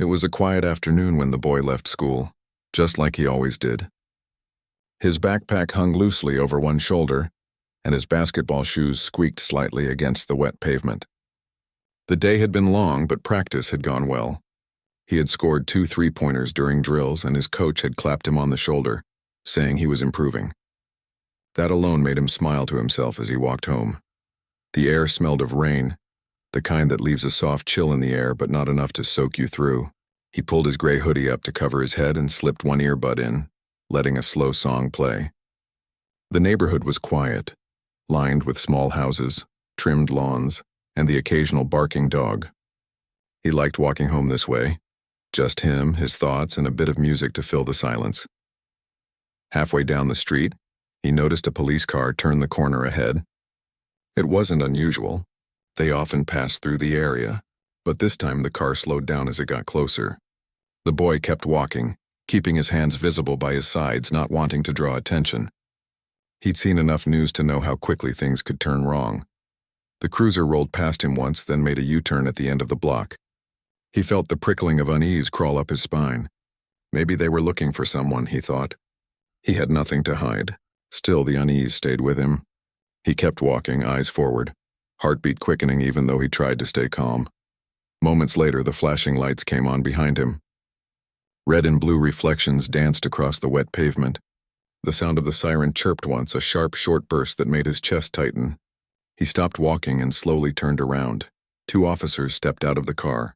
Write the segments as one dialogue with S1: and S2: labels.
S1: It was a quiet afternoon when the boy left school, just like he always did. His backpack hung loosely over one shoulder, and his basketball shoes squeaked slightly against the wet pavement. The day had been long, but practice had gone well. He had scored 2 3-pointers during drills, and his coach had clapped him on the shoulder, saying he was improving. That alone made him smile to himself as he walked home. The air smelled of rain, the kind that leaves a soft chill in the air but not enough to soak you through. He pulled his gray hoodie up to cover his head and slipped one earbud in, letting a slow song play. The neighborhood was quiet, lined with small houses, trimmed lawns, and the occasional barking dog. He liked walking home this way, just him, his thoughts, and a bit of music to fill the silence. Halfway down the street, he noticed a police car turn the corner ahead. It wasn't unusual. They often passed through the area, but this time the car slowed down as it got closer. The boy kept walking, keeping his hands visible by his sides, not wanting to draw attention. He'd seen enough news to know how quickly things could turn wrong. The cruiser rolled past him once, then made a U-turn at the end of the block. He felt the prickling of unease crawl up his spine. Maybe they were looking for someone, he thought. He had nothing to hide. Still, the unease stayed with him. He kept walking, eyes forward, heartbeat quickening even though he tried to stay calm. Moments later, the flashing lights came on behind him. Red and blue reflections danced across the wet pavement. The sound of the siren chirped once, a sharp, short burst that made his chest tighten. He stopped walking and slowly turned around. 2 officers stepped out of the car.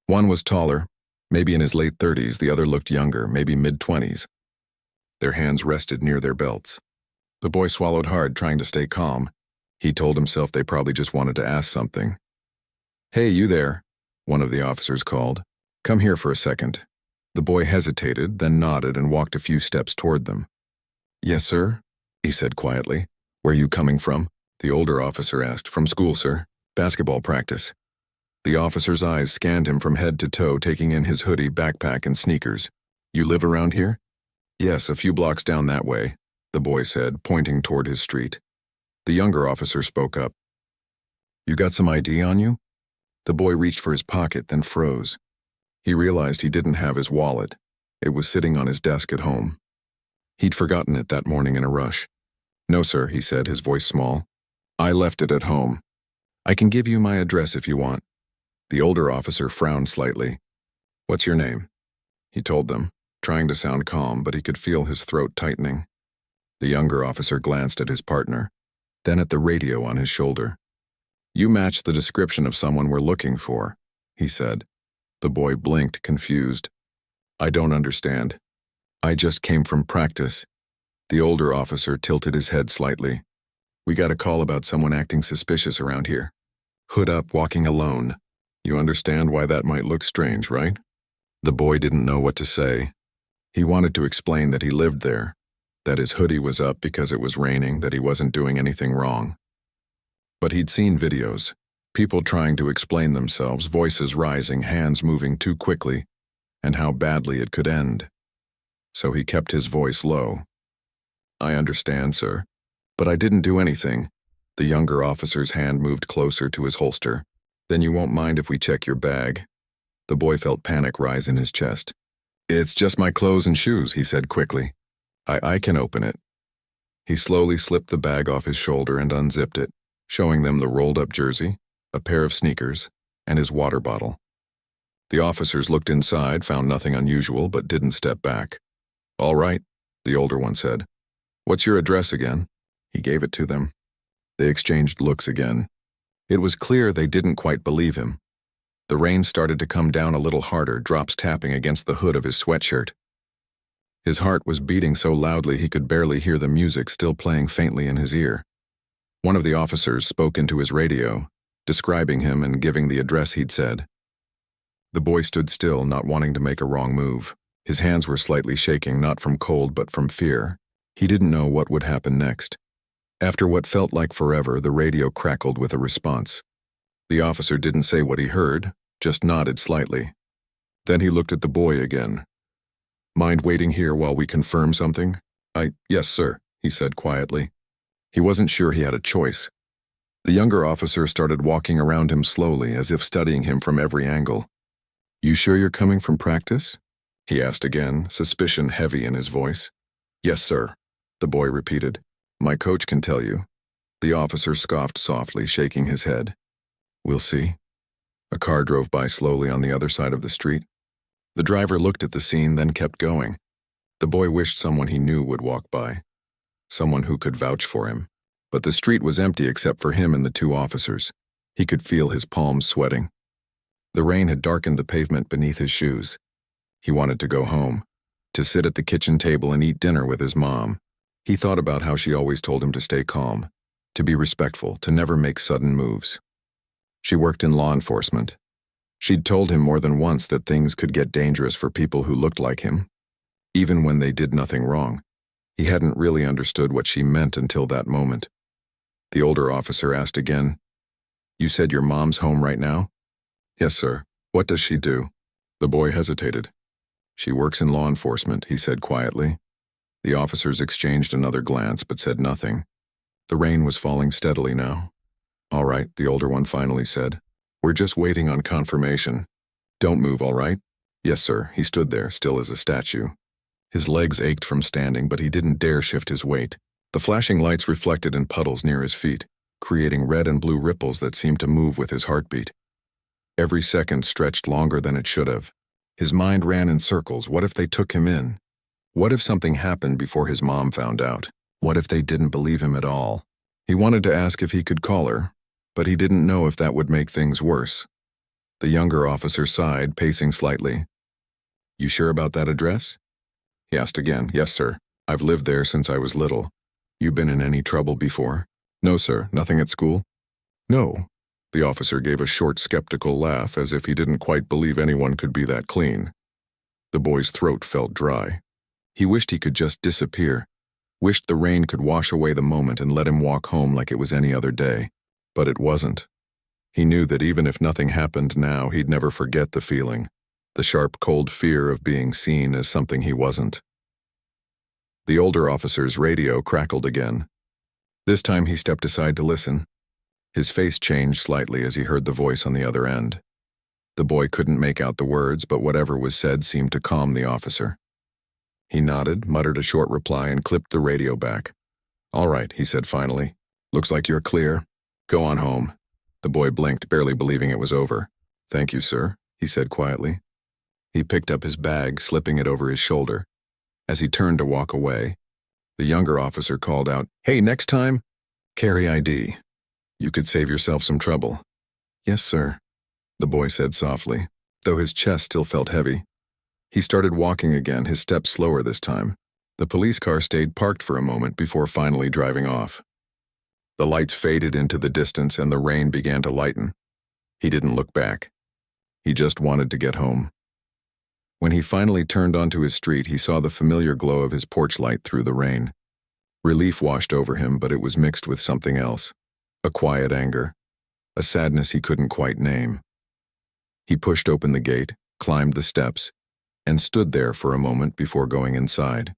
S1: One was taller, maybe in his late 30s. The other looked younger, maybe mid-20s. Their hands rested near their belts. The boy swallowed hard, trying to stay calm. He told himself they probably just wanted to ask something. "Hey, you there," one of the officers called. "Come here for a second." The boy hesitated, then nodded and walked a few steps toward them. "Yes, sir," he said quietly. "Where are you coming from?" the older officer asked. "From school, sir. Basketball practice." The officer's eyes scanned him from head to toe, taking in his hoodie, backpack, and sneakers. "You live around here?" "Yes, a few blocks down that way," the boy said, pointing toward his street. The younger officer spoke up. "You got some ID on you?" The boy reached for his pocket, then froze. He realized he didn't have his wallet. It was sitting on his desk at home. He'd forgotten it that morning in a rush. "No, sir," he said, his voice small. "I left it at home. I can give you my address if you want." The older officer frowned slightly. "What's your name?" He told them, trying to sound calm, but he could feel his throat tightening. The younger officer glanced at his partner, then at the radio on his shoulder. "You match the description of someone we're looking for," he said. The boy blinked, confused. "I don't understand. I just came from practice." The older officer tilted his head slightly. "We got a call about someone acting suspicious around here. Hood up, walking alone. You understand why that might look strange, right?" The boy didn't know what to say. He wanted to explain that he lived there, that his hoodie was up because it was raining, that he wasn't doing anything wrong. But he'd seen videos, people trying to explain themselves, voices rising, hands moving too quickly, and how badly it could end. So he kept his voice low. "I understand, sir, but I didn't do anything." The younger officer's hand moved closer to his holster. "Then you won't mind if we check your bag?" The boy felt panic rise in his chest. "It's just my clothes and shoes," he said quickly. I can open it." He slowly slipped the bag off his shoulder and unzipped it, showing them the rolled-up jersey, a pair of sneakers, and his water bottle. The officers looked inside, found nothing unusual, but didn't step back. "All right," the older one said. "What's your address again?" He gave it to them. They exchanged looks again. It was clear they didn't quite believe him. The rain started to come down a little harder, drops tapping against the hood of his sweatshirt. His heart was beating so loudly he could barely hear the music still playing faintly in his ear. One of the officers spoke into his radio, describing him and giving the address he'd said. The boy stood still, not wanting to make a wrong move. His hands were slightly shaking, not from cold but from fear. He didn't know what would happen next. After what felt like forever, the radio crackled with a response. The officer didn't say what he heard, just nodded slightly. Then he looked at the boy again. "Mind waiting here while we confirm something?" Yes, sir," he said quietly. He wasn't sure he had a choice. The younger officer started walking around him slowly, as if studying him from every angle. You sure you're coming from practice? He asked again, suspicion heavy in his voice. Yes, sir, the boy repeated. My coach can tell you. The officer scoffed softly, shaking his head. We'll see. A car drove by slowly on the other side of the street. The driver looked at the scene, then kept going. The boy wished someone he knew would walk by. Someone who could vouch for him. But the street was empty except for him and the two officers. He could feel his palms sweating. The rain had darkened the pavement beneath his shoes. He wanted to go home, to sit at the kitchen table and eat dinner with his mom. He thought about how she always told him to stay calm, to be respectful, to never make sudden moves. She worked in law enforcement. She'd told him more than once that things could get dangerous for people who looked like him, even when they did nothing wrong. He hadn't really understood what she meant until that moment. The older officer asked again, You said your mom's home right now? Yes, sir. What does she do? The boy hesitated. She works in law enforcement, he said quietly. The officers exchanged another glance but said nothing. The rain was falling steadily now. All right, the older one finally said. We're just waiting on confirmation. Don't move, all right? Yes, sir. He stood there, still as a statue. His legs ached from standing, but he didn't dare shift his weight. The flashing lights reflected in puddles near his feet, creating red and blue ripples that seemed to move with his heartbeat. Every second stretched longer than it should have. His mind ran in circles. What if they took him in? What if something happened before his mom found out? What if they didn't believe him at all? He wanted to ask if he could call her, but he didn't know if that would make things worse. The younger officer sighed, pacing slightly. You sure about that address? He asked again. Yes, sir. I've lived there since I was little. You been in any trouble before? No, sir. Nothing at school? No. The officer gave a short, skeptical laugh, as if he didn't quite believe anyone could be that clean. The boy's throat felt dry. He wished he could just disappear, wished the rain could wash away the moment and let him walk home like it was any other day. But it wasn't. He knew that even if nothing happened now, he'd never forget the feeling, the sharp, cold fear of being seen as something he wasn't. The older officer's radio crackled again. This time he stepped aside to listen. His face changed slightly as he heard the voice on the other end. The boy couldn't make out the words, but whatever was said seemed to calm the officer. He nodded, muttered a short reply, and clipped the radio back. All right, he said finally. Looks like you're clear. Go on home. The boy blinked, barely believing it was over. Thank you, sir, he said quietly. He picked up his bag, slipping it over his shoulder. As he turned to walk away, the younger officer called out, Hey, next time, carry ID. You could save yourself some trouble. Yes, sir, the boy said softly, though his chest still felt heavy. He started walking again, his steps slower this time. The police car stayed parked for a moment before finally driving off. The lights faded into the distance and the rain began to lighten. He didn't look back. He just wanted to get home. When he finally turned onto his street, he saw the familiar glow of his porch light through the rain. Relief washed over him, but it was mixed with something else. A quiet anger, a sadness he couldn't quite name. He pushed open the gate, climbed the steps, and stood there for a moment before going inside.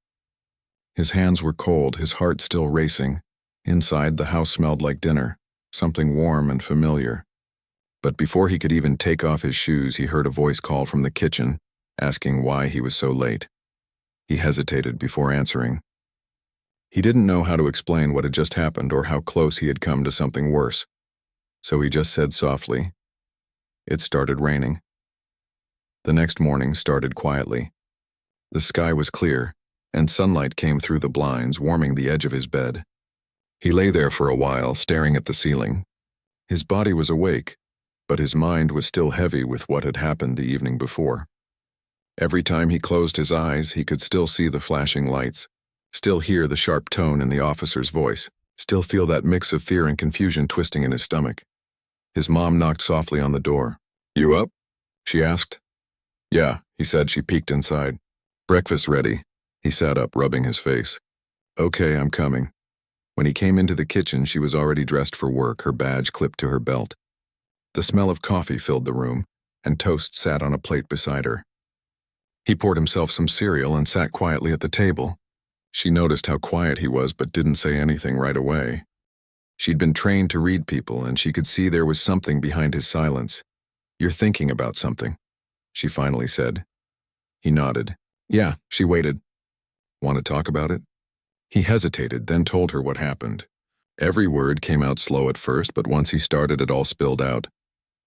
S1: His hands were cold, his heart still racing. Inside, the house smelled like dinner, something warm and familiar. But before he could even take off his shoes, he heard a voice call from the kitchen, asking why he was so late. He hesitated before answering. He didn't know how to explain what had just happened or how close he had come to something worse. So he just said softly, It started raining. The next morning started quietly. The sky was clear, and sunlight came through the blinds, warming the edge of his bed. He lay there for a while, staring at the ceiling. His body was awake, but his mind was still heavy with what had happened the evening before. Every time he closed his eyes, he could still see the flashing lights, still hear the sharp tone in the officer's voice, still feel that mix of fear and confusion twisting in his stomach. His mom knocked softly on the door. You up? She asked. Yeah, he said. She peeked inside. Breakfast ready. He sat up, rubbing his face. Okay, I'm coming. When he came into the kitchen, she was already dressed for work, her badge clipped to her belt. The smell of coffee filled the room, and toast sat on a plate beside her. He poured himself some cereal and sat quietly at the table. She noticed how quiet he was but didn't say anything right away. She'd been trained to read people, and she could see there was something behind his silence. You're thinking about something. she finally said. He nodded. Yeah, she waited. Want to talk about it? He hesitated, then told her what happened. Every word came out slow at first, but once he started, it all spilled out.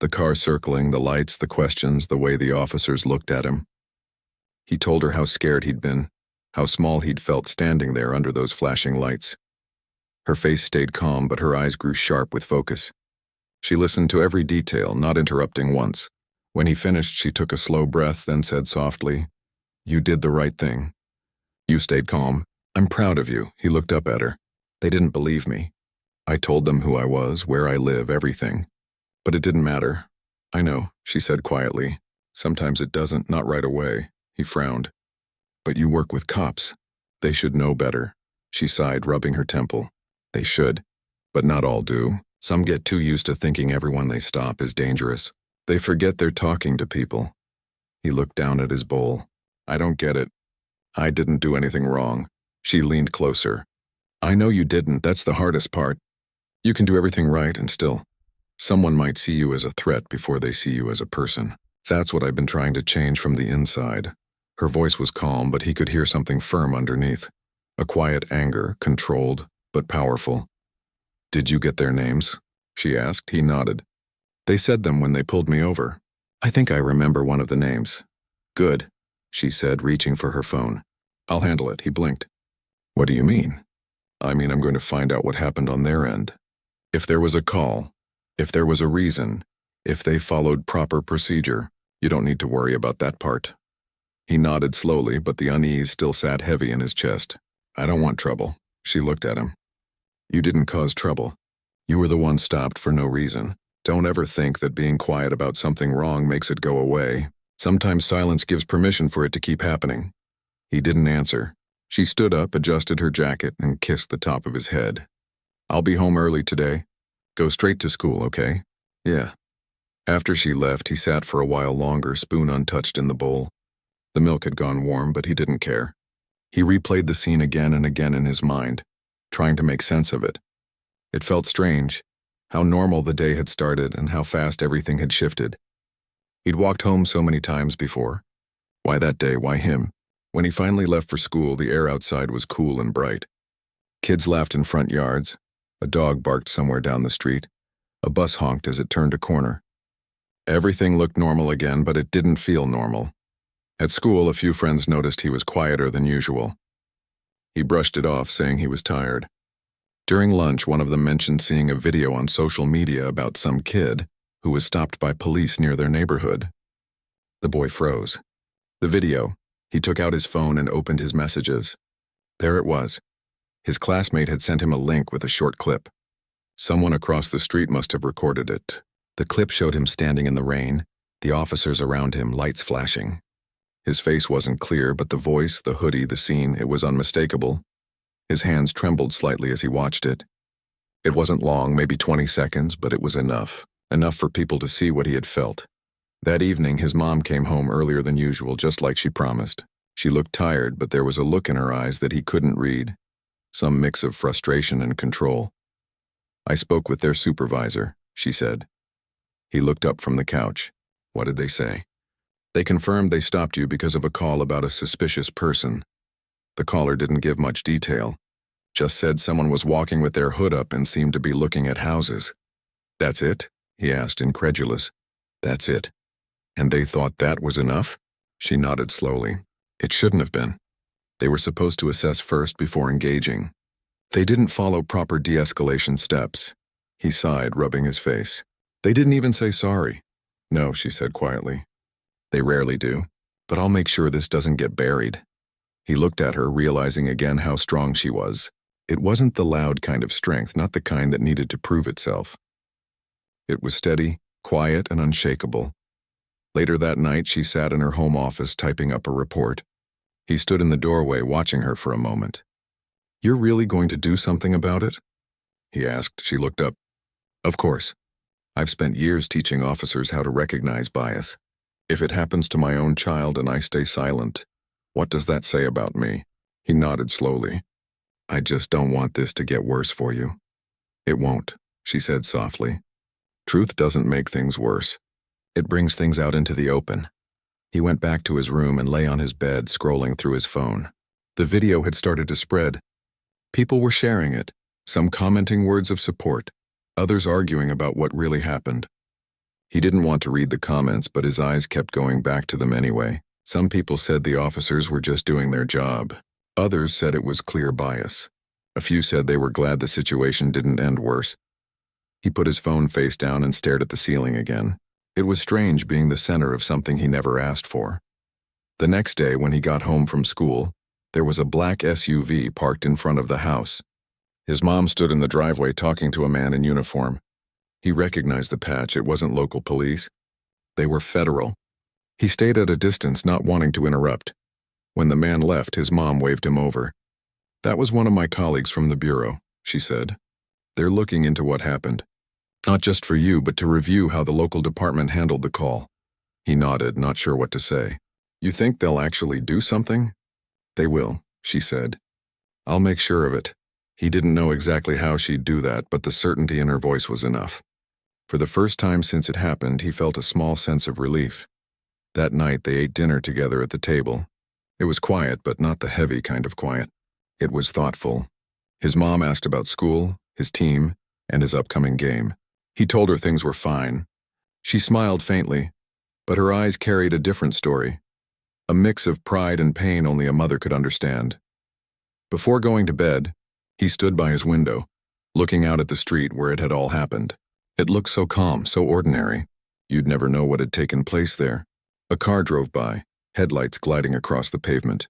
S1: The car circling, the lights, the questions, the way the officers looked at him. He told her how scared he'd been, how small he'd felt standing there under those flashing lights. Her face stayed calm, but her eyes grew sharp with focus. She listened to every detail, not interrupting once. When he finished, she took a slow breath, then said softly, "You did the right thing. You stayed calm. I'm proud of you." He looked up at her. "They didn't believe me. I told them who I was, where I live, everything. But it didn't matter." "I know," she said quietly. "Sometimes it doesn't, not right away." He frowned. "But you work with cops. They should know better." She sighed, rubbing her temple. "They should, but not all do. Some get too used to thinking everyone they stop is dangerous. They forget they're talking to people." He looked down at his bowl. "I don't get it. I didn't do anything wrong." She leaned closer. "I know you didn't. That's the hardest part. You can do everything right, and still, someone might see you as a threat before they see you as a person. That's what I've been trying to change from the inside." Her voice was calm, but he could hear something firm underneath. A quiet anger, controlled, but powerful. "Did you get their names?" she asked. He nodded. "They said them when they pulled me over. I think I remember one of the names." "Good," she said, reaching for her phone. "I'll handle it." He blinked. "What do you mean?" "I mean, I'm going to find out what happened on their end. If there was a call, if there was a reason, if they followed proper procedure, you don't need to worry about that part." He nodded slowly, but the unease still sat heavy in his chest. "I don't want trouble." She looked at him. "You didn't cause trouble. You were the one stopped for no reason. Don't ever think that being quiet about something wrong makes it go away. Sometimes silence gives permission for it to keep happening." He didn't answer. She stood up, adjusted her jacket, and kissed the top of his head. "I'll be home early today. Go straight to school, okay?" "Yeah." After she left, he sat for a while longer, spoon untouched in the bowl. The milk had gone warm, but he didn't care. He replayed the scene again and again in his mind, trying to make sense of it. It felt strange, how normal the day had started and how fast everything had shifted. He'd walked home so many times before. Why that day? Why him? When he finally left for school, the air outside was cool and bright. Kids laughed in front yards. A dog barked somewhere down the street. A bus honked as it turned a corner. Everything looked normal again, but it didn't feel normal. At school, a few friends noticed he was quieter than usual. He brushed it off, saying he was tired. During lunch, one of them mentioned seeing a video on social media about some kid who was stopped by police near their neighborhood. The boy froze. The video. He took out his phone and opened his messages. There it was. His classmate had sent him a link with a short clip. Someone across the street must have recorded it. The clip showed him standing in the rain, the officers around him, lights flashing. His face wasn't clear, but the voice, the hoodie, the scene, it was unmistakable. His hands trembled slightly as he watched it. It wasn't long, maybe 20 seconds, but it was enough. Enough for people to see what he had felt. That evening, his mom came home earlier than usual, just like she promised. She looked tired, but there was a look in her eyes that he couldn't read. Some mix of frustration and control. "I spoke with their supervisor," she said. He looked up from the couch. "What did they say?" "They confirmed they stopped you because of a call about a suspicious person." The caller didn't give much detail. Just said someone was walking with their hood up and seemed to be looking at houses. "That's it?" he asked, incredulous. "That's it. And they thought that was enough?" She nodded slowly. "It shouldn't have been. They were supposed to assess first before engaging. They didn't follow proper de-escalation steps." He sighed, rubbing his face. "They didn't even say sorry." "No," she said quietly. "They rarely do. But I'll make sure this doesn't get buried." He looked at her, realizing again how strong she was. It wasn't the loud kind of strength, not the kind that needed to prove itself. It was steady, quiet, and unshakable. Later that night, she sat in her home office typing up a report. He stood in the doorway watching her for a moment. "You're really going to do something about it?" he asked. She looked up. "Of course. I've spent years teaching officers how to recognize bias. If it happens to my own child and I stay silent, what does that say about me?" He nodded slowly. "I just don't want this to get worse for you." "It won't," she said softly. "Truth doesn't make things worse. It brings things out into the open. He went back to his room and lay on his bed, scrolling through his phone. The video had started to spread. People were sharing it, some commenting words of support, others arguing about what really happened. He didn't want to read the comments, but his eyes kept going back to them anyway. Some people said the officers were just doing their job. Others said it was clear bias. A few said they were glad the situation didn't end worse. He put his phone face down and stared at the ceiling again. It was strange being the center of something he never asked for. The next day, when he got home from school, there was a black SUV parked in front of the house. His mom stood in the driveway talking to a man in uniform. He recognized the patch. It wasn't local police. They were federal. He stayed at a distance, not wanting to interrupt. When the man left, his mom waved him over. "That was one of my colleagues from the bureau," she said. "They're looking into what happened. Not just for you, but to review how the local department handled the call." He nodded, not sure what to say. "You think they'll actually do something?" "They will," she said. "I'll make sure of it." He didn't know exactly how she'd do that, but the certainty in her voice was enough. For the first time since it happened, he felt a small sense of relief. That night, they ate dinner together at the table. It was quiet, but not the heavy kind of quiet. It was thoughtful. His mom asked about school, his team, and his upcoming game. He told her things were fine. She smiled faintly, but her eyes carried a different story. A mix of pride and pain only a mother could understand. Before going to bed, he stood by his window, looking out at the street where it had all happened. It looked so calm, so ordinary. You'd never know what had taken place there. A car drove by, headlights gliding across the pavement.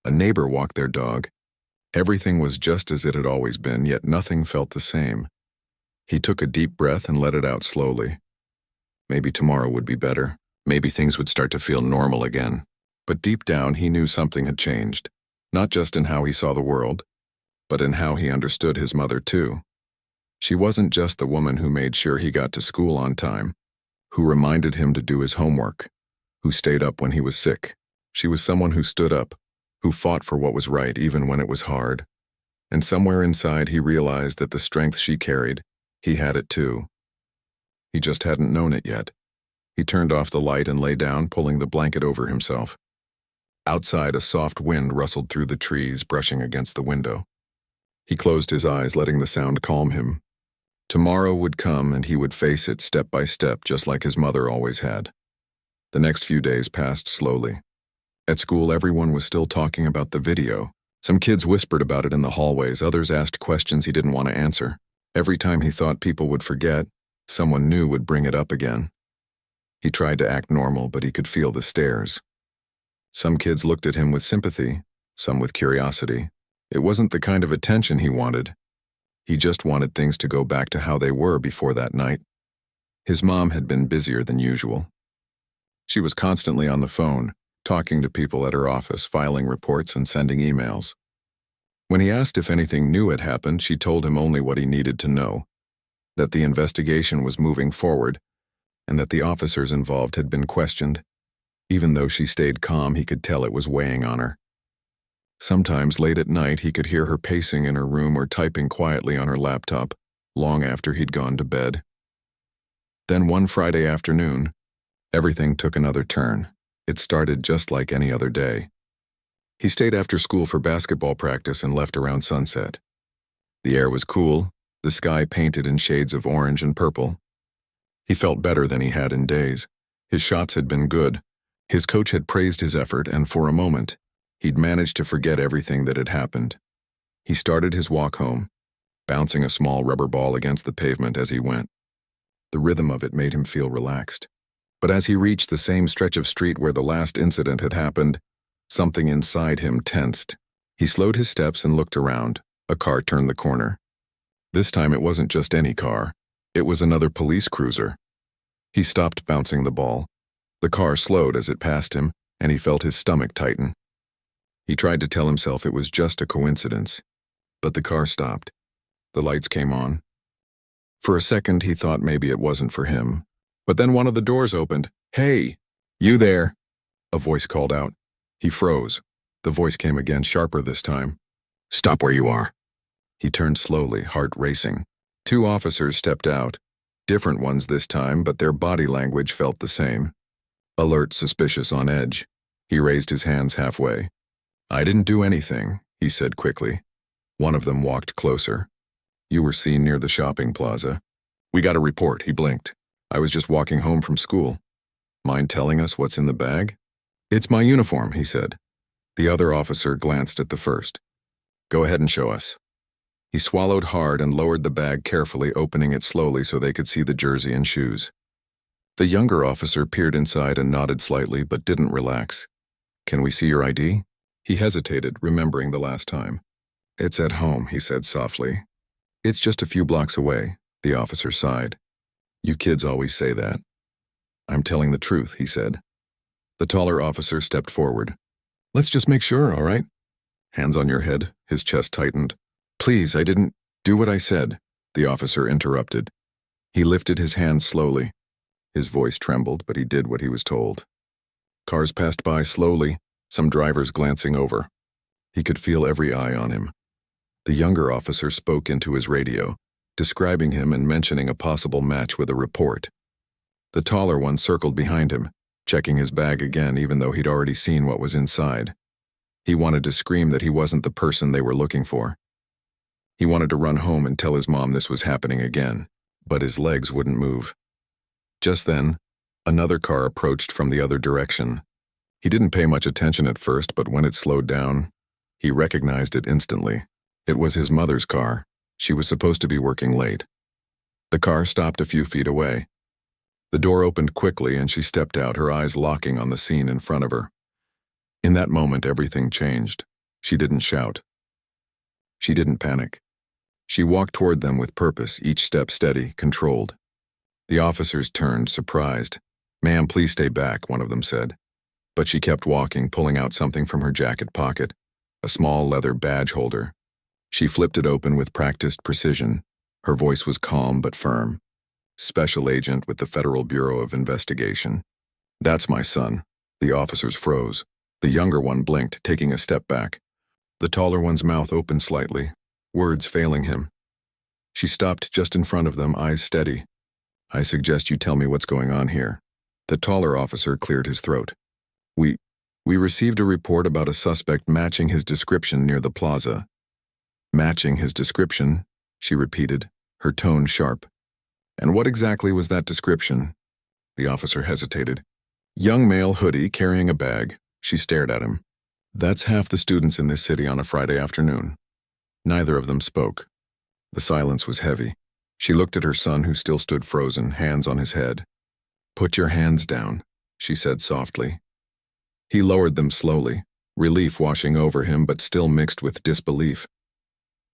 S1: A neighbor walked their dog. Everything was just as it had always been, yet nothing felt the same. He took a deep breath and let it out slowly. Maybe tomorrow would be better. Maybe things would start to feel normal again. But deep down, he knew something had changed. Not just in how he saw the world, but in how he understood his mother too. She wasn't just the woman who made sure he got to school on time, who reminded him to do his homework, who stayed up when he was sick. She was someone who stood up, who fought for what was right even when it was hard. And somewhere inside he realized that the strength she carried, he had it too. He just hadn't known it yet. He turned off the light and lay down, pulling the blanket over himself. Outside, a soft wind rustled through the trees, brushing against the window. He closed his eyes, letting the sound calm him. Tomorrow would come and he would face it step by step, just like his mother always had. The next few days passed slowly. At school, everyone was still talking about the video. Some kids whispered about it in the hallways, others asked questions he didn't want to answer. Every time he thought people would forget, someone new would bring it up again. He tried to act normal, but he could feel the stares. Some kids looked at him with sympathy, some with curiosity. It wasn't the kind of attention he wanted. He just wanted things to go back to how they were before that night. His mom had been busier than usual. She was constantly on the phone, talking to people at her office, filing reports and sending emails. When he asked if anything new had happened, she told him only what he needed to know, that the investigation was moving forward, and that the officers involved had been questioned. Even though she stayed calm, he could tell it was weighing on her. Sometimes late at night, he could hear her pacing in her room or typing quietly on her laptop, long after he'd gone to bed. Then one Friday afternoon, everything took another turn. It started just like any other day. He stayed after school for basketball practice and left around sunset. The air was cool, the sky painted in shades of orange and purple. He felt better than he had in days. His shots had been good. His coach had praised his effort, and for a moment, he'd managed to forget everything that had happened. He started his walk home, bouncing a small rubber ball against the pavement as he went. The rhythm of it made him feel relaxed. But as he reached the same stretch of street where the last incident had happened, something inside him tensed. He slowed his steps and looked around. A car turned the corner. This time it wasn't just any car. It was another police cruiser. He stopped bouncing the ball. The car slowed as it passed him, and he felt his stomach tighten. He tried to tell himself it was just a coincidence, but the car stopped. The lights came on. For a second, he thought maybe it wasn't for him. But then one of the doors opened. "Hey, you there?" a voice called out. He froze. The voice came again, sharper this time. "Stop where you are." He turned slowly, heart racing. Two officers stepped out. Different ones this time, but their body language felt the same. alert, suspicious, on edge. He raised his hands halfway. "I didn't do anything," he said quickly. One of them walked closer. "You were seen near the shopping plaza." "We got a report," he blinked. "I was just walking home from school." "Mind telling us what's in the bag?" "It's my uniform," he said. The other officer glanced at the first. "Go ahead and show us." He swallowed hard and lowered the bag carefully, opening it slowly so they could see the jersey and shoes. The younger officer peered inside and nodded slightly, but didn't relax. "Can we see your ID?" He hesitated, remembering the last time. "It's at home," he said softly. "It's just a few blocks away," the officer sighed. "You kids always say that." "I'm telling the truth," he said. The taller officer stepped forward. "Let's just make sure, all right?" "Hands on your head," his chest tightened. "Please, I didn't do what I said," the officer interrupted. He lifted his hands slowly. His voice trembled, but he did what he was told. Cars passed by slowly, some drivers glancing over. He could feel every eye on him. The younger officer spoke into his radio, describing him and mentioning a possible match with a report. The taller one circled behind him, checking his bag again even though he'd already seen what was inside. He wanted to scream that he wasn't the person they were looking for. He wanted to run home and tell his mom this was happening again, but his legs wouldn't move. Just then, another car approached from the other direction. He didn't pay much attention at first, but when it slowed down, he recognized it instantly. It was his mother's car. She was supposed to be working late. The car stopped a few feet away. The door opened quickly and she stepped out, her eyes locking on the scene in front of her. In that moment, everything changed. She didn't shout. She didn't panic. She walked toward them with purpose, each step steady, controlled. The officers turned, surprised. "Ma'am, please stay back," one of them said. But she kept walking, pulling out something from her jacket pocket, a small leather badge holder. She flipped it open with practiced precision. Her voice was calm but firm. "Special agent with the Federal Bureau of Investigation." "That's my son." The officers froze. The younger one blinked, taking a step back. The taller one's mouth opened slightly, words failing him. She stopped just in front of them, eyes steady. "I suggest you tell me what's going on here." The taller officer cleared his throat. We received a report about a suspect matching his description near the plaza." "Matching his description," she repeated, her tone sharp. "And what exactly was that description?" The officer hesitated. "Young male, hoodie, carrying a bag." She stared at him. "That's half the students in this city on a Friday afternoon." Neither of them spoke. The silence was heavy. She looked at her son, who still stood frozen, hands on his head. "Put your hands down," she said softly. He lowered them slowly, relief washing over him but still mixed with disbelief.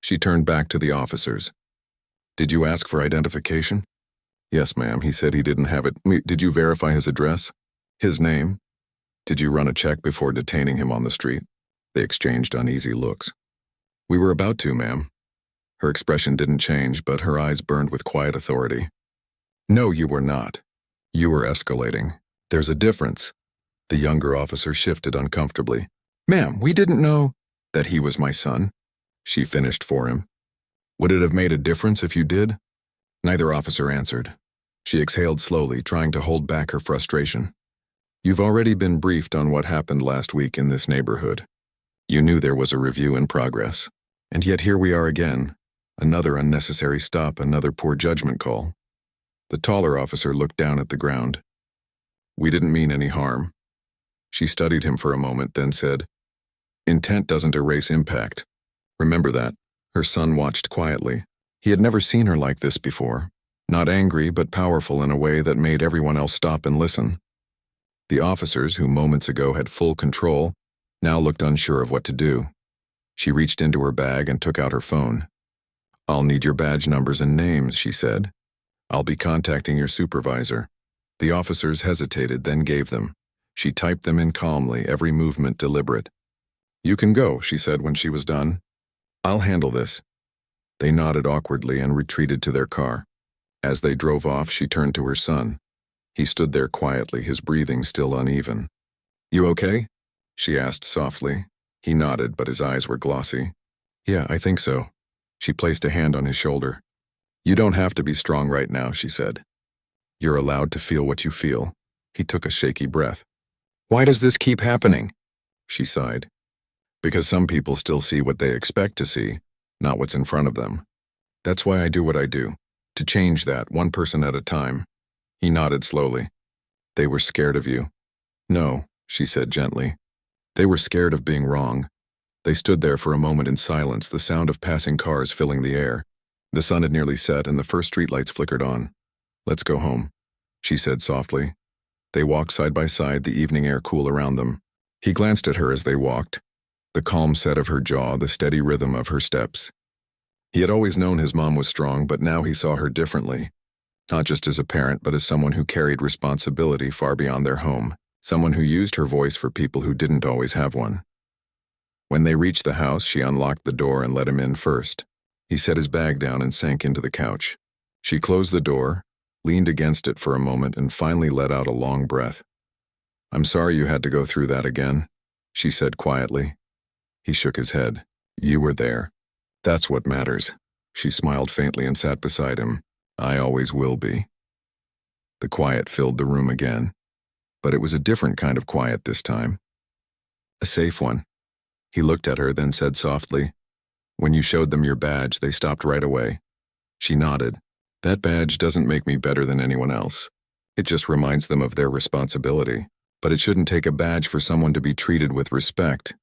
S1: She turned back to the officers. "Did you ask for identification?" "Yes, ma'am. He said he didn't have it." "Did you verify his address? His name? Did you run a check before detaining him on the street?" They exchanged uneasy looks. "We were about to, ma'am." Her expression didn't change, but her eyes burned with quiet authority. "No, you were not. You were escalating. There's a difference." The younger officer shifted uncomfortably. "Ma'am, we didn't know that he was my son," she finished for him. "Would it have made a difference if you did?" Neither officer answered. She exhaled slowly, trying to hold back her frustration. "You've already been briefed on what happened last week in this neighborhood. You knew there was a review in progress. And yet here we are again. Another unnecessary stop, another poor judgment call." The taller officer looked down at the ground. "We didn't mean any harm." She studied him for a moment, then said, "Intent doesn't erase impact. Remember that." Her son watched quietly. He had never seen her like this before. Not angry, but powerful in a way that made everyone else stop and listen. The officers, who moments ago had full control, now looked unsure of what to do. She reached into her bag and took out her phone. "I'll need your badge numbers and names," she said. "I'll be contacting your supervisor." The officers hesitated, then gave them. She typed them in calmly, every movement deliberate. "You can go," she said when she was done. "I'll handle this." They nodded awkwardly and retreated to their car. As they drove off, she turned to her son. He stood there quietly, his breathing still uneven. "You okay?" she asked softly. He nodded, but his eyes were glossy. "Yeah, I think so." She placed a hand on his shoulder. "You don't have to be strong right now," she said. "You're allowed to feel what you feel." He took a shaky breath. "Why does this keep happening?" She sighed. "Because some people still see what they expect to see, not what's in front of them. That's why I do what I do, to change that, one person at a time." He nodded slowly. "They were scared of you." "No," she said gently. "They were scared of being wrong." They stood there for a moment in silence, the sound of passing cars filling the air. The sun had nearly set and the first streetlights flickered on. "Let's go home," she said softly. They walked side by side, the evening air cool around them. He glanced at her as they walked, the calm set of her jaw, the steady rhythm of her steps. He had always known his mom was strong, but now he saw her differently. Not just as a parent, but as someone who carried responsibility far beyond their home, someone who used her voice for people who didn't always have one. When they reached the house, she unlocked the door and let him in first. He set his bag down and sank into the couch. She closed the door, leaned against it for a moment, and finally let out a long breath. "I'm sorry you had to go through that again," she said quietly. He shook his head. "You were there. That's what matters." She smiled faintly and sat beside him. "I always will be." The quiet filled the room again, but it was a different kind of quiet this time. A safe one. He looked at her, then said softly, "When you showed them your badge, they stopped right away." She nodded. "That badge doesn't make me better than anyone else. It just reminds them of their responsibility. But it shouldn't take a badge for someone to be treated with respect."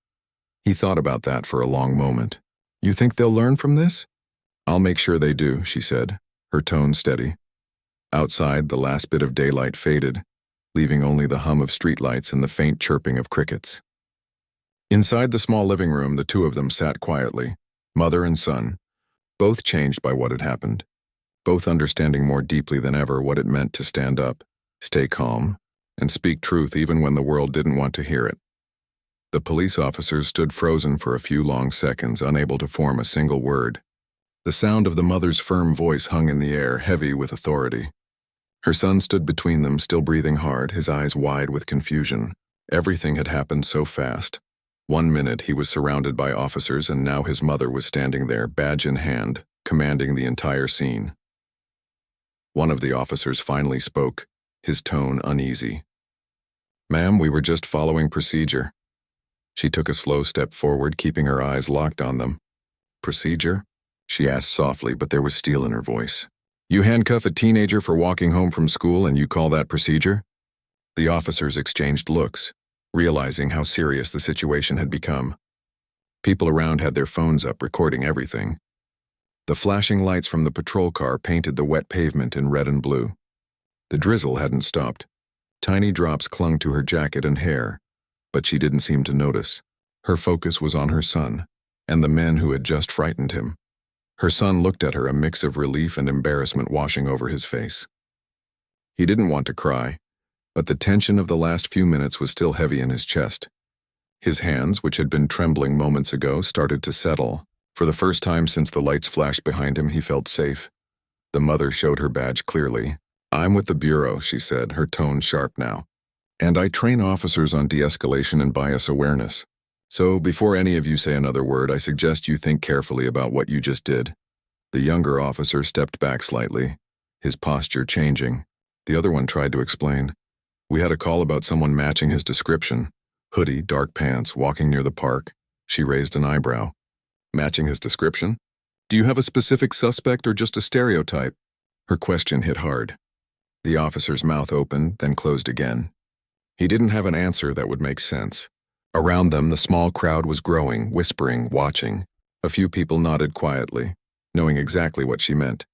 S1: He thought about that for a long moment. "You think they'll learn from this?" "I'll make sure they do," she said, her tone steady. Outside, the last bit of daylight faded, leaving only the hum of streetlights and the faint chirping of crickets. Inside the small living room, the two of them sat quietly, mother and son, both changed by what had happened, both understanding more deeply than ever what it meant to stand up, stay calm, and speak truth even when the world didn't want to hear it. The police officers stood frozen for a few long seconds, unable to form a single word. The sound of the mother's firm voice hung in the air, heavy with authority. Her son stood between them, still breathing hard, his eyes wide with confusion. Everything had happened so fast. 1 minute he was surrounded by officers, and now his mother was standing there, badge in hand, commanding the entire scene. One of the officers finally spoke, his tone uneasy. "Ma'am, we were just following procedure." She took a slow step forward, keeping her eyes locked on them. "Procedure?" she asked softly, but there was steel in her voice. "You handcuff a teenager for walking home from school and you call that procedure?" The officers exchanged looks, realizing how serious the situation had become. People around had their phones up, recording everything. The flashing lights from the patrol car painted the wet pavement in red and blue. The drizzle hadn't stopped. Tiny drops clung to her jacket and hair, but she didn't seem to notice. Her focus was on her son, and the men who had just frightened him. Her son looked at her, a mix of relief and embarrassment washing over his face. He didn't want to cry, but the tension of the last few minutes was still heavy in his chest. His hands, which had been trembling moments ago, started to settle. For the first time since the lights flashed behind him, he felt safe. The mother showed her badge clearly. "I'm with the Bureau," she said, her tone sharp now. "And I train officers on de-escalation and bias awareness. So before any of you say another word, I suggest you think carefully about what you just did." The younger officer stepped back slightly, his posture changing. The other one tried to explain. "We had a call about someone matching his description. Hoodie, dark pants, walking near the park." She raised an eyebrow. "Matching his description? Do you have a specific suspect or just a stereotype?" Her question hit hard. The officer's mouth opened, then closed again. He didn't have an answer that would make sense. Around them, the small crowd was growing, whispering, watching. A few people nodded quietly, knowing exactly what she meant.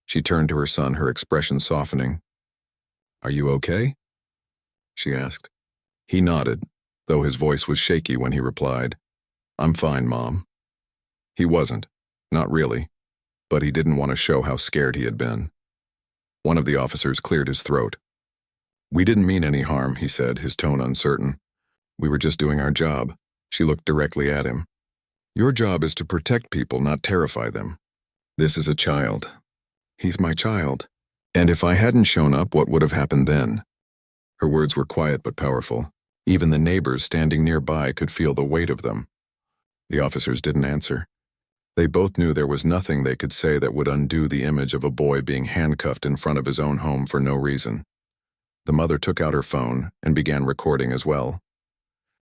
S1: She turned to her son, her expression softening. "Are you okay?" she asked. He nodded, though his voice was shaky when he replied, "I'm fine, Mom." He wasn't, not really, but he didn't want to show how scared he had been. One of the officers cleared his throat. "We didn't mean any harm," he said, his tone uncertain. "We were just doing our job." She looked directly at him. "Your job is to protect people, not terrify them. This is a child. He's my child. And if I hadn't shown up, what would have happened then?" Her words were quiet but powerful. Even the neighbors standing nearby could feel the weight of them. The officers didn't answer. They both knew there was nothing they could say that would undo the image of a boy being handcuffed in front of his own home for no reason. The mother took out her phone and began recording as well.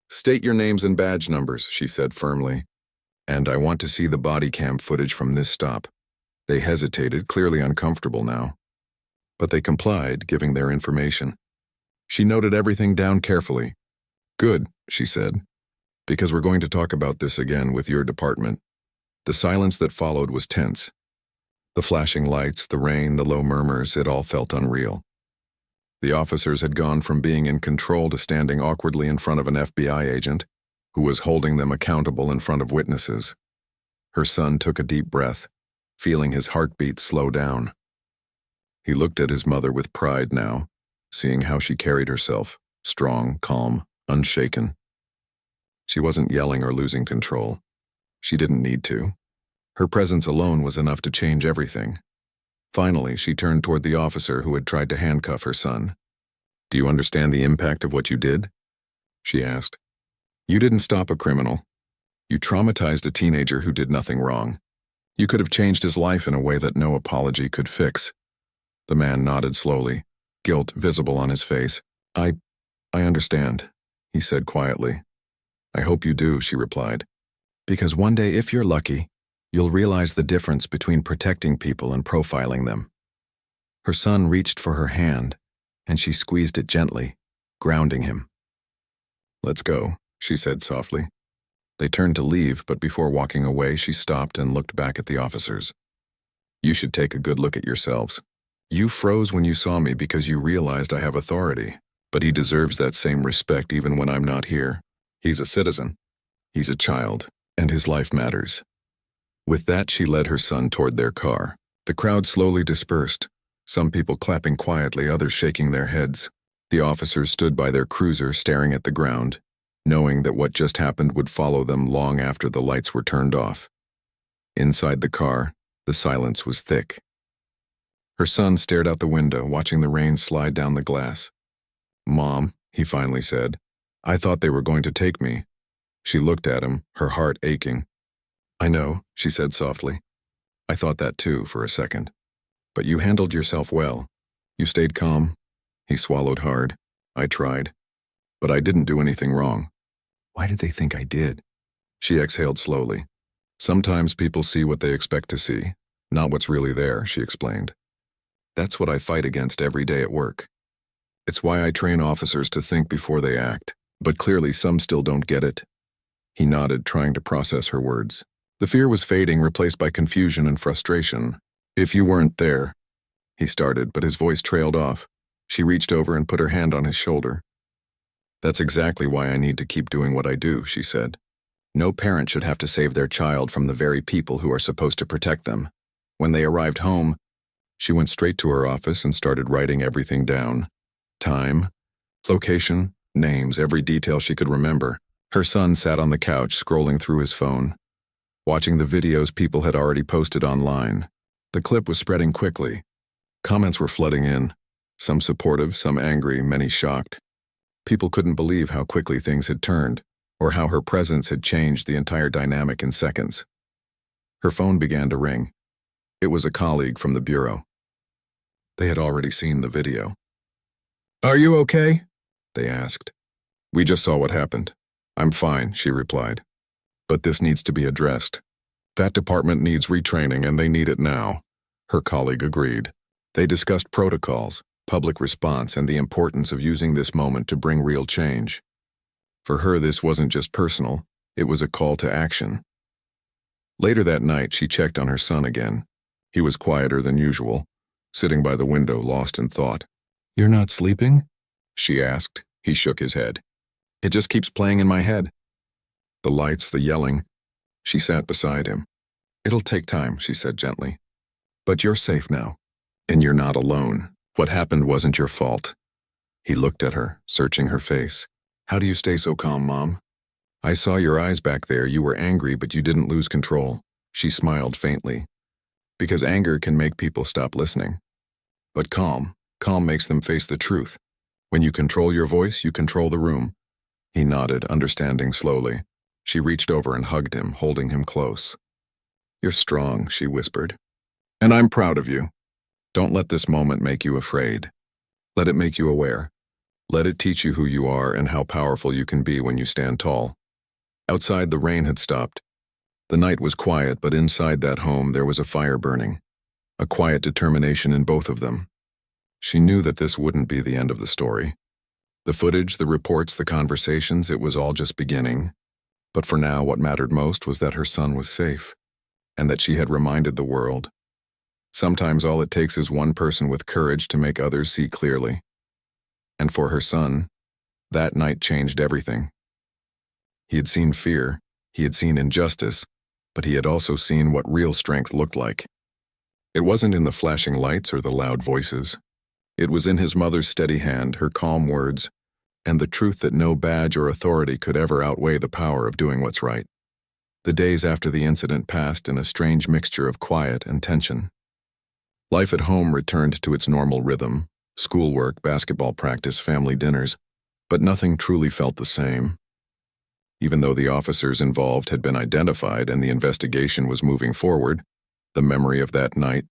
S1: "State your names and badge numbers," she said firmly. "And I want to see the body cam footage from this stop." They hesitated, clearly uncomfortable now. But they complied, giving their information. She noted everything down carefully. "Good," she said, "because we're going to talk about this again with your department." The silence that followed was tense. The flashing lights, the rain, the low murmurs, it all felt unreal. The officers had gone from being in control to standing awkwardly in front of an FBI agent who was holding them accountable in front of witnesses. Her son took a deep breath, feeling his heartbeat slow down. He looked at his mother with pride now, seeing how she carried herself, strong, calm, unshaken. She wasn't yelling or losing control. She didn't need to. Her presence alone was enough to change everything. Finally, she turned toward the officer who had tried to handcuff her son. "Do you understand the impact of what you did?" she asked. "You didn't stop a criminal. You traumatized a teenager who did nothing wrong. You could have changed his life in a way that no apology could fix." The man nodded slowly, guilt visible on his face. I understand," he said quietly. "I hope you do," she replied. "Because one day, if you're lucky, you'll realize the difference between protecting people and profiling them." Her son reached for her hand, and she squeezed it gently, grounding him. "Let's go," she said softly. They turned to leave, but before walking away, she stopped and looked back at the officers. "You should take a good look at yourselves. You froze when you saw me because you realized I have authority, but he deserves that same respect even when I'm not here. He's a citizen. He's a child, and his life matters." With that, she led her son toward their car. The crowd slowly dispersed, some people clapping quietly, others shaking their heads. The officers stood by their cruiser staring at the ground, knowing that what just happened would follow them long after the lights were turned off. Inside the car, the silence was thick. Her son stared out the window, watching the rain slide down the glass. "Mom," he finally said, "I thought they were going to take me." She looked at him, her heart aching. "I know," she said softly. "I thought that too for a second. But you handled yourself well. You stayed calm." He swallowed hard. "I tried. But I didn't do anything wrong." "Why did they think I did?" She exhaled slowly. "Sometimes people see what they expect to see, not what's really there," she explained. "That's what I fight against every day at work. It's why I train officers to think before they act, but clearly some still don't get it." He nodded, trying to process her words. The fear was fading, replaced by confusion and frustration. "If you weren't there," he started, but his voice trailed off. She reached over and put her hand on his shoulder. "That's exactly why I need to keep doing what I do," she said. "No parent should have to save their child from the very people who are supposed to protect them." When they arrived home, she went straight to her office and started writing everything down. Time, location, names, every detail she could remember. Her son sat on the couch, scrolling through his phone, watching the videos people had already posted online. The clip was spreading quickly. Comments were flooding in, some supportive, some angry, many shocked. People couldn't believe how quickly things had turned, or how her presence had changed the entire dynamic in seconds. Her phone began to ring. It was a colleague from the bureau. They had already seen the video. "Are you okay?" they asked. "We just saw what happened." "I'm fine," she replied. "But this needs to be addressed. That department needs retraining, and they need it now." Her colleague agreed. They discussed protocols, public response, and the importance of using this moment to bring real change. For her, this wasn't just personal, it was a call to action. Later that night, she checked on her son again. He was quieter than usual, sitting by the window, lost in thought. "You're not sleeping?" she asked. He shook his head. "It just keeps playing in my head." The lights, the yelling. She sat beside him. "It'll take time," she said gently. "But you're safe now. And you're not alone. What happened wasn't your fault." He looked at her, searching her face. "How do you stay so calm, Mom?" "I saw your eyes back there. You were angry, but you didn't lose control." She smiled faintly. "Because anger can make people stop listening. But calm makes them face the truth. When you control your voice, you control the room." He nodded, understanding slowly. She reached over and hugged him, holding him close. "You're strong," she whispered. "And I'm proud of you. Don't let this moment make you afraid." Let it make you aware. Let it teach you who you are and how powerful you can be when you stand tall. Outside, the rain had stopped. The night was quiet, but inside that home there was a fire burning. A quiet determination in both of them. She knew that this wouldn't be the end of the story. The footage, the reports, the conversations, it was all just beginning. But for now, what mattered most was that her son was safe, and that she had reminded the world. Sometimes all it takes is one person with courage to make others see clearly. And for her son, that night changed everything. He had seen fear, he had seen injustice, but he had also seen what real strength looked like. It wasn't in the flashing lights or the loud voices. It was in his mother's steady hand, her calm words, and the truth that no badge or authority could ever outweigh the power of doing what's right. The days after the incident passed in a strange mixture of quiet and tension. Life at home returned to its normal rhythm, schoolwork, basketball practice, family dinners, but nothing truly felt the same. Even though the officers involved had been identified and the investigation was moving forward, the memory of that night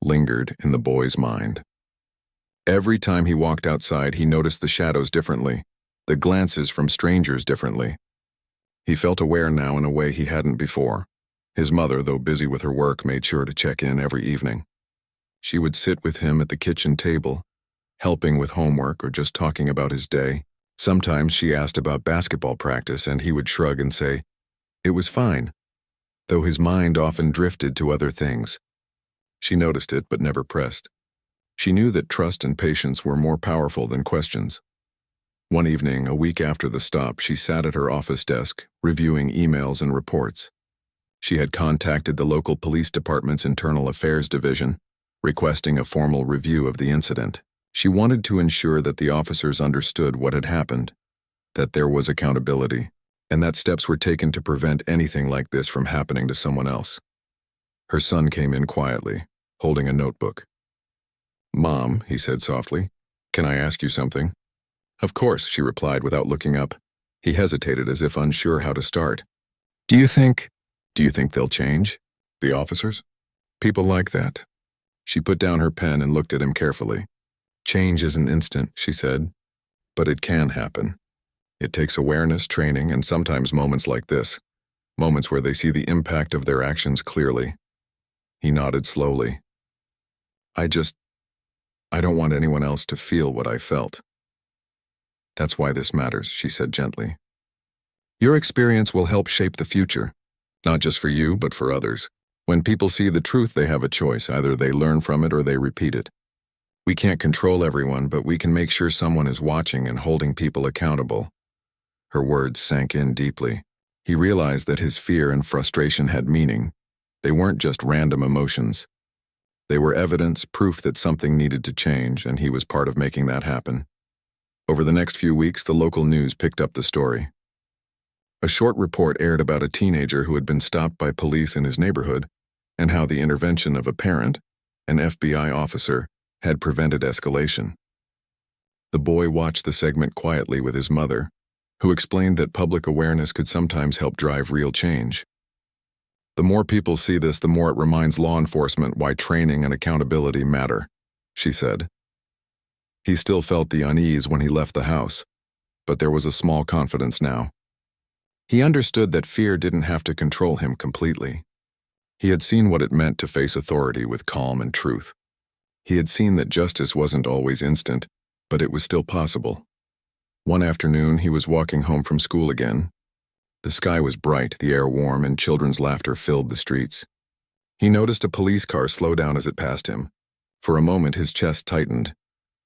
S1: lingered in the boy's mind. Every time he walked outside, he noticed the shadows differently, the glances from strangers differently. He felt aware now in a way he hadn't before. His mother, though busy with her work, made sure to check in every evening. She would sit with him at the kitchen table, helping with homework or just talking about his day. Sometimes she asked about basketball practice and he would shrug and say, "It was fine," though his mind often drifted to other things. She noticed it but never pressed. She knew that trust and patience were more powerful than questions. One evening, a week after the stop, she sat at her office desk, reviewing emails and reports. She had contacted the local police department's internal affairs division, requesting a formal review of the incident. She wanted to ensure that the officers understood what had happened, that there was accountability, and that steps were taken to prevent anything like this from happening to someone else. Her son came in quietly, holding a notebook. "Mom," he said softly, "can I ask you something?" "Of course," she replied without looking up. He hesitated as if unsure how to start. Do you think they'll change? The officers? People like that." She put down her pen and looked at him carefully. "Change isn't instant," she said, "but it can happen. It takes awareness, training, and sometimes moments like this, moments where they see the impact of their actions clearly." He nodded slowly. I don't want anyone else to feel what I felt." "That's why this matters," she said gently. "Your experience will help shape the future, not just for you, but for others. When people see the truth, they have a choice. Either they learn from it or they repeat it. We can't control everyone, but we can make sure someone is watching and holding people accountable." Her words sank in deeply. He realized that his fear and frustration had meaning. They weren't just random emotions. They were evidence, proof that something needed to change, and he was part of making that happen. Over the next few weeks, the local news picked up the story. A short report aired about a teenager who had been stopped by police in his neighborhood and how the intervention of a parent, an FBI officer, had prevented escalation. The boy watched the segment quietly with his mother, who explained that public awareness could sometimes help drive real change. "The more people see this, the more it reminds law enforcement why training and accountability matter," she said. He still felt the unease when he left the house, but there was a small confidence now. He understood that fear didn't have to control him completely. He had seen what it meant to face authority with calm and truth. He had seen that justice wasn't always instant, but it was still possible. One afternoon, he was walking home from school again. The sky was bright, the air warm, and children's laughter filled the streets. He noticed a police car slow down as it passed him. For a moment, his chest tightened,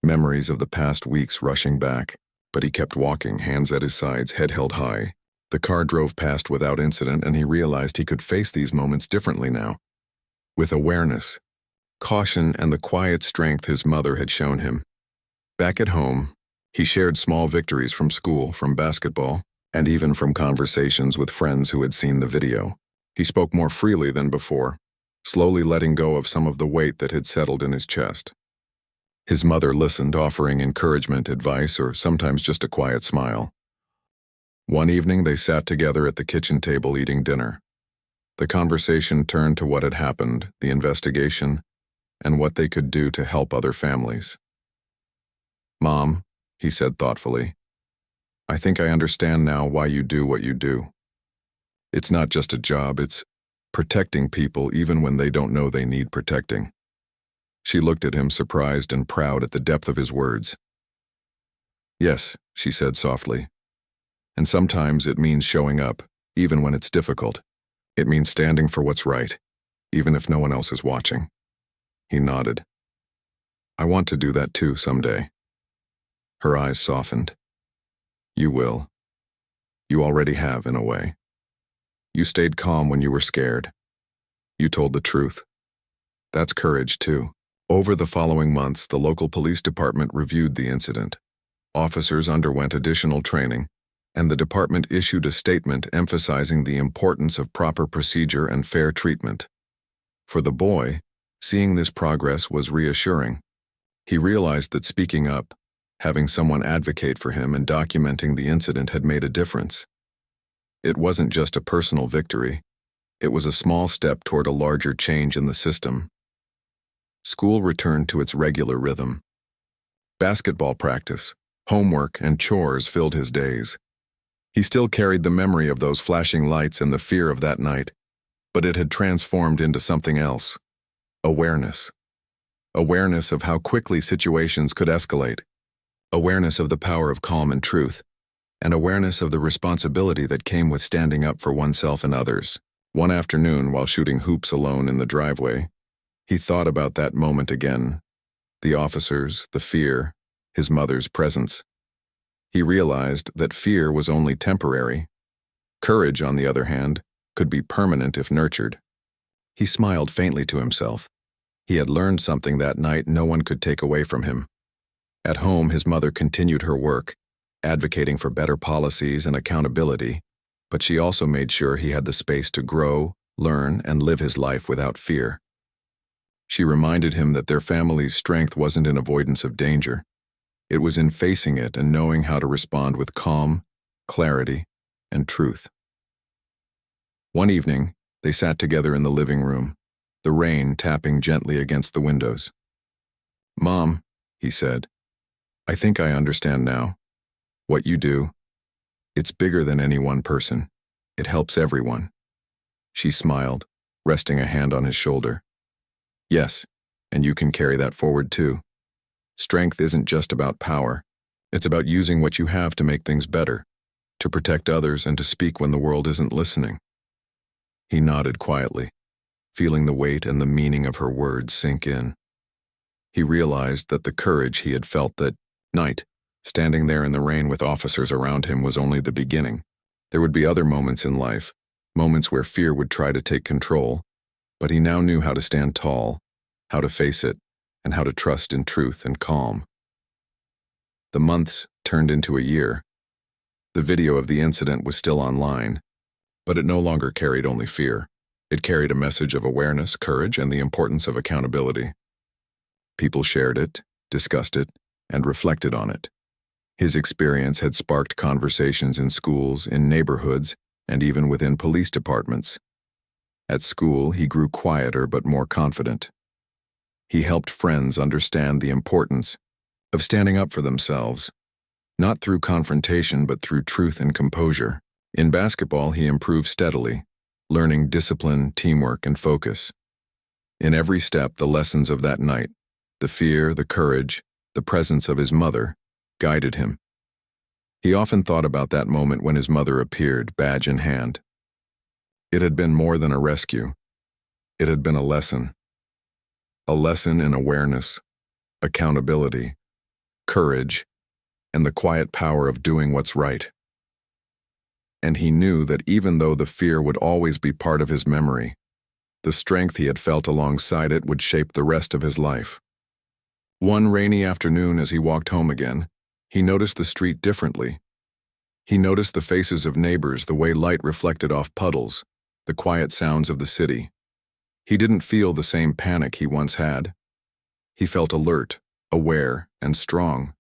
S1: memories of the past weeks rushing back, but he kept walking, hands at his sides, head held high. The car drove past without incident, and he realized he could face these moments differently now. With awareness, caution, and the quiet strength his mother had shown him. Back at home, he shared small victories from school, from basketball, and even from conversations with friends who had seen the video. He spoke more freely than before, slowly letting go of some of the weight that had settled in his chest. His mother listened, offering encouragement, advice, or sometimes just a quiet smile. One evening, they sat together at the kitchen table eating dinner. The conversation turned to what had happened, the investigation, and what they could do to help other families. Mom, he said thoughtfully, I think I understand now why you do what you do. It's not just a job, it's protecting people even when they don't know they need protecting. She looked at him, surprised and proud at the depth of his words. Yes, she said softly. And sometimes it means showing up, even when it's difficult. It means standing for what's right, even if no one else is watching. He nodded. I want to do that too someday. Her eyes softened. You will. You already have, in a way. You stayed calm when you were scared. You told the truth. That's courage, too. Over the following months, the local police department reviewed the incident. Officers underwent additional training, and the department issued a statement emphasizing the importance of proper procedure and fair treatment. For the boy, seeing this progress was reassuring. He realized that speaking up, having someone advocate for him and documenting the incident had made a difference. It wasn't just a personal victory. It was a small step toward a larger change in the system. School returned to its regular rhythm. Basketball practice, homework, and chores filled his days. He still carried the memory of those flashing lights and the fear of that night, but it had transformed into something else. Awareness. Awareness of how quickly situations could escalate. Awareness of the power of calm and truth, and awareness of the responsibility that came with standing up for oneself and others. One afternoon, while shooting hoops alone in the driveway, he thought about that moment again. The officers, the fear, his mother's presence. He realized that fear was only temporary. Courage, on the other hand, could be permanent if nurtured. He smiled faintly to himself. He had learned something that night no one could take away from him. At home, his mother continued her work, advocating for better policies and accountability, but she also made sure he had the space to grow, learn, and live his life without fear. She reminded him that their family's strength wasn't in avoidance of danger. It was in facing it and knowing how to respond with calm, clarity, and truth. One evening, they sat together in the living room, the rain tapping gently against the windows. Mom, he said, I think I understand now. What you do, it's bigger than any one person. It helps everyone. She smiled, resting a hand on his shoulder. Yes, and you can carry that forward too. Strength isn't just about power. It's about using what you have to make things better, to protect others and to speak when the world isn't listening. He nodded quietly, feeling the weight and the meaning of her words sink in. He realized that the courage he had felt that night, standing there in the rain with officers around him, was only the beginning. There would be other moments in life, moments where fear would try to take control, but he now knew how to stand tall, how to face it, and how to trust in truth and calm. The months turned into a year. The video of the incident was still online, but it no longer carried only fear. It carried a message of awareness, courage, and the importance of accountability. People shared it, discussed it, and reflected on it. His experience had sparked conversations in schools, in neighborhoods, and even within police departments. At school, he grew quieter but more confident. He helped friends understand the importance of standing up for themselves, not through confrontation but through truth and composure. In basketball, he improved steadily, learning discipline, teamwork, and focus. In every step, the lessons of that night, the fear, the courage, the presence of his mother, guided him. He often thought about that moment when his mother appeared, badge in hand. It had been more than a rescue. It had been a lesson in awareness, accountability, courage, and the quiet power of doing what's right. And he knew that even though the fear would always be part of his memory, the strength he had felt alongside it would shape the rest of his life. One rainy afternoon, as he walked home again, he noticed the street differently. He noticed the faces of neighbors, the way light reflected off puddles, the quiet sounds of the city. He didn't feel the same panic he once had. He felt alert, aware, and strong.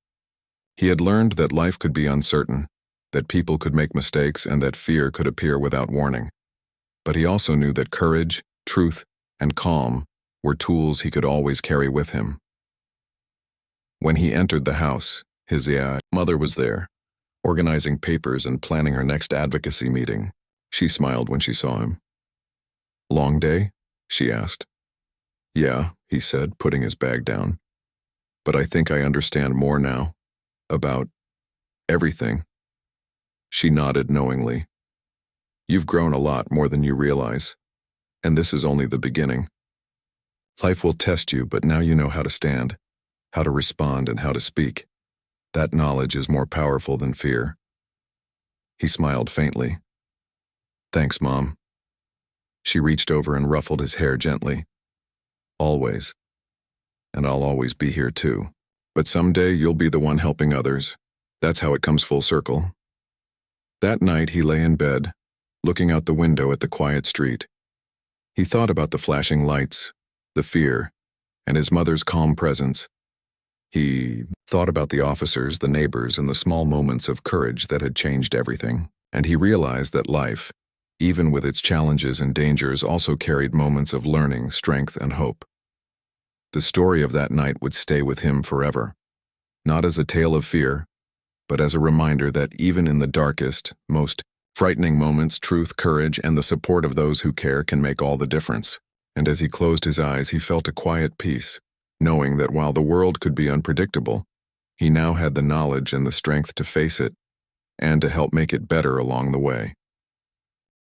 S1: He had learned that life could be uncertain, that people could make mistakes, and that fear could appear without warning. But he also knew that courage, truth, and calm were tools he could always carry with him. When he entered the house, His mother was there, organizing papers and planning her next advocacy meeting. She smiled when she saw him. "Long day?" she asked. "Yeah," he said, putting his bag down. "But I think I understand more now. About everything." She nodded knowingly. "You've grown a lot more than you realize, and this is only the beginning. Life will test you, but now you know how to stand, how to respond, and how to speak. That knowledge is more powerful than fear." He smiled faintly. "Thanks, Mom." She reached over and ruffled his hair gently. "Always. And I'll always be here too. But someday you'll be the one helping others. That's how it comes full circle." That night he lay in bed, looking out the window at the quiet street. He thought about the flashing lights, the fear, and his mother's calm presence. He thought about the officers, the neighbors, and the small moments of courage that had changed everything. And he realized that life, even with its challenges and dangers, also carried moments of learning, strength, and hope. The story of that night would stay with him forever, not as a tale of fear, but as a reminder that even in the darkest, most frightening moments, truth, courage, and the support of those who care can make all the difference. And as he closed his eyes, he felt a quiet peace, knowing that while the world could be unpredictable, he now had the knowledge and the strength to face it, and to help make it better along the way.